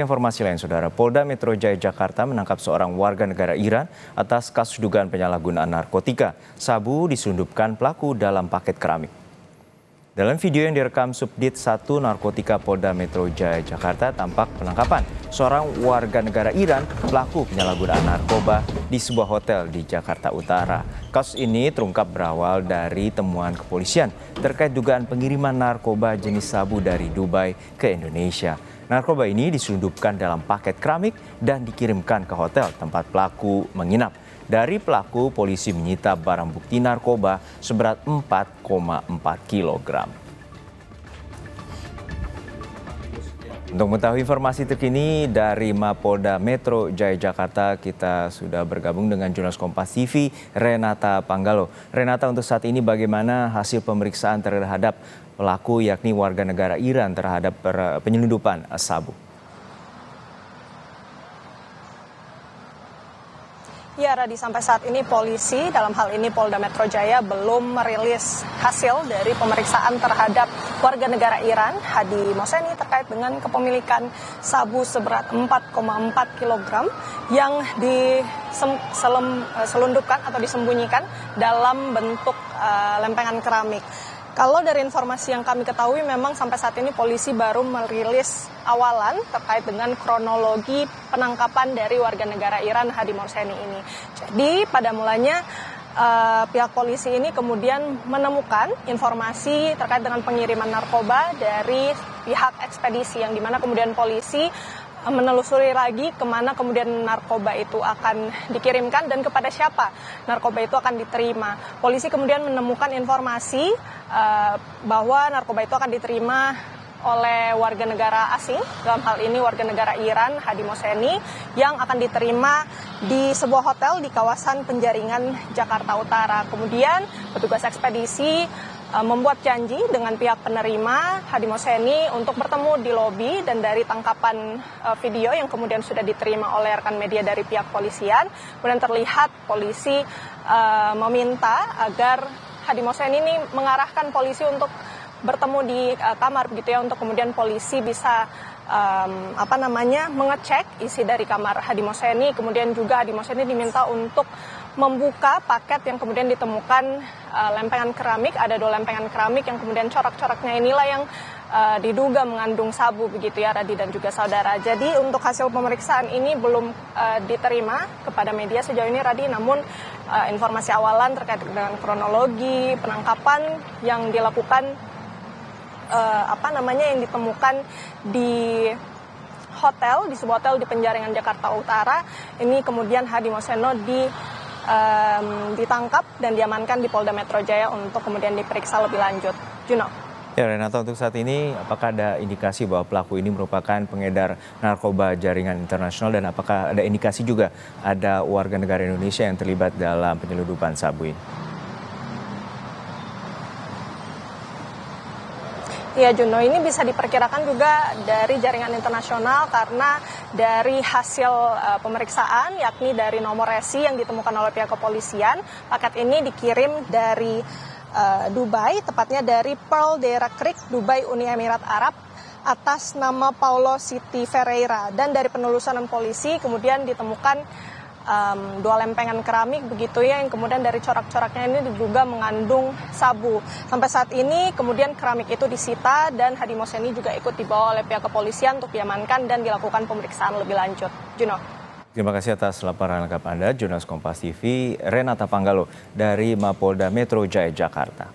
Informasi lain, Saudara, Polda Metro Jaya Jakarta menangkap seorang warga negara Iran atas kasus dugaan penyalahgunaan narkotika. Sabu diselundupkan pelaku dalam paket keramik. Dalam video yang direkam Subdit 1 Narkotika Polda Metro Jaya Jakarta tampak penangkapan seorang warga negara Iran pelaku penyalahgunaan narkoba di sebuah hotel di Jakarta Utara. Kasus ini terungkap berawal dari temuan kepolisian terkait dugaan pengiriman narkoba jenis sabu dari Dubai ke Indonesia. Narkoba ini diselundupkan dalam paket keramik dan dikirimkan ke hotel tempat pelaku menginap. Dari pelaku, polisi menyita barang bukti narkoba seberat 4,4 kg. Untuk mengetahui informasi terkini dari Mapolda Metro Jaya Jakarta, kita sudah bergabung dengan jurnalis Kompas TV, Renata Panggalo. Renata, untuk saat ini bagaimana hasil pemeriksaan terhadap pelaku yakni warga negara Iran terhadap penyelundupan sabu? Ya, Radi, sampai saat ini polisi, dalam hal ini Polda Metro Jaya, belum merilis hasil dari pemeriksaan terhadap warga negara Iran, Hadi Moseni, terkait dengan kepemilikan sabu seberat 4,4 kg yang diselundupkan atau disembunyikan dalam bentuk lempengan keramik. Kalau dari informasi yang kami ketahui, memang sampai saat ini polisi baru merilis awalan terkait dengan kronologi penangkapan dari warga negara Iran Hadi Moseni ini. Jadi pada mulanya pihak polisi ini kemudian menemukan informasi terkait dengan pengiriman narkoba dari pihak ekspedisi, yang dimana kemudian polisi menelusuri lagi kemana kemudian narkoba itu akan dikirimkan dan kepada siapa narkoba itu akan diterima. Polisi kemudian menemukan informasi bahwa narkoba itu akan diterima oleh warga negara asing, dalam hal ini warga negara Iran, Hadi Moseni, yang akan diterima di sebuah hotel di kawasan Penjaringan, Jakarta Utara. Kemudian petugas ekspedisi membuat janji dengan pihak penerima Hadi Moseni untuk bertemu di lobi, dan dari tangkapan video yang kemudian sudah diterima oleh rekan media dari pihak polisian, kemudian terlihat polisi meminta agar Hadi Moseni ini mengarahkan polisi untuk bertemu di kamar begitu ya, untuk kemudian polisi bisa mengecek isi dari kamar Hadi Moseni. Kemudian juga Hadi Moseni diminta untuk membuka paket yang kemudian ditemukan lempengan keramik. Ada 2 lempengan keramik yang kemudian corak-coraknya inilah yang diduga mengandung sabu begitu ya, Radi dan juga saudara. Jadi untuk hasil pemeriksaan ini belum diterima kepada media sejauh ini, Radi, namun informasi awalan terkait dengan kronologi penangkapan yang dilakukan yang ditemukan di hotel, di sebuah hotel di Penjaringan, Jakarta Utara. Ini kemudian Hadi Moseni ditangkap dan diamankan di Polda Metro Jaya untuk kemudian diperiksa lebih lanjut. Juno. Ya, Renata, untuk saat ini apakah ada indikasi bahwa pelaku ini merupakan pengedar narkoba jaringan internasional, dan apakah ada indikasi juga ada warga negara Indonesia yang terlibat dalam penyelundupan sabu ini? Ya, Juno, ini bisa diperkirakan juga dari jaringan internasional karena dari hasil pemeriksaan, yakni dari nomor resi yang ditemukan oleh pihak kepolisian, paket ini dikirim dari Dubai, tepatnya dari Pearl Daerah Creek, Dubai, Uni Emirat Arab, atas nama Paulo Siti Ferreira. Dan dari penelusuran polisi kemudian ditemukan 2 lempengan keramik begitu ya, yang kemudian dari corak-coraknya ini diduga mengandung sabu. Sampai saat ini kemudian keramik itu disita dan Hadi Moseni juga ikut dibawa oleh pihak kepolisian untuk diamankan dan dilakukan pemeriksaan lebih lanjut. Juno. Terima kasih atas laporan lengkap Anda, jurnalis Kompas TV, Renata Panggalo dari Mapolda Metro Jaya Jakarta.